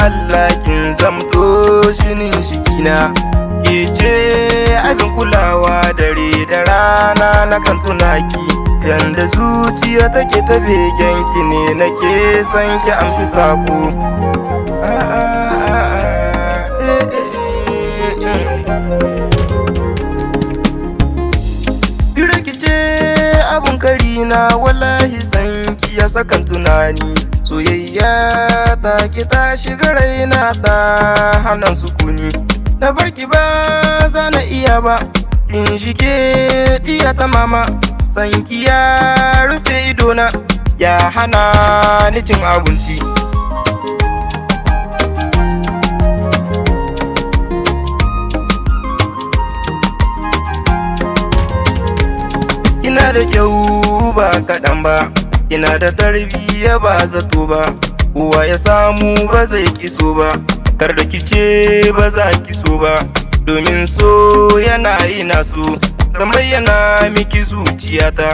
Allah kin zamto jinin shikina. Ke ce abin kulawa dare da rana na kan tunaki. Yanda zuciya take ta begenki ne nake son ki amshi sako. Abun karina wallahi sanki ya sakan tunani. Soyayya ta ki ta shiga raina ta hana sukuni. Na barki ba za na iya ba, in shige diya ta mama. Sanki ya rufe idona, ya hana ni cin abinci. Kina da kyau ba kaɗan ba, kina da tarbiyya ba zato ba. Kowa ya samu ba zai kiso ba, kar da kice ba za ki so ba. Domin so yana ina so, samar yana miki zuciyata.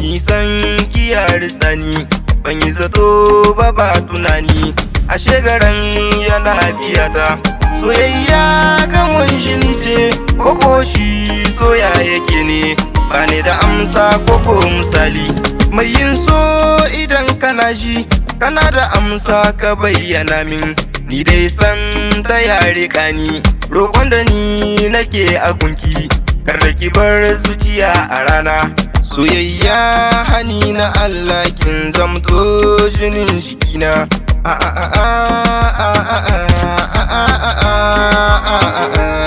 Nisan kiya risani, ban yi zato ba ba tunani. Ashe garan yana biyata. Soyayya kan jini ce, koko shi soya yake ne. Bani da amsa koko misali, mai yin so idan kana ji, kana da amsa ka bayyana min. Ni dai san ta yare kani, roƙon da ni nake a gunki. Kar da ki bar zuciya a rana. Soyayya hani na Allah kin zamto jinin shikina. A a a a a a a a a a a a a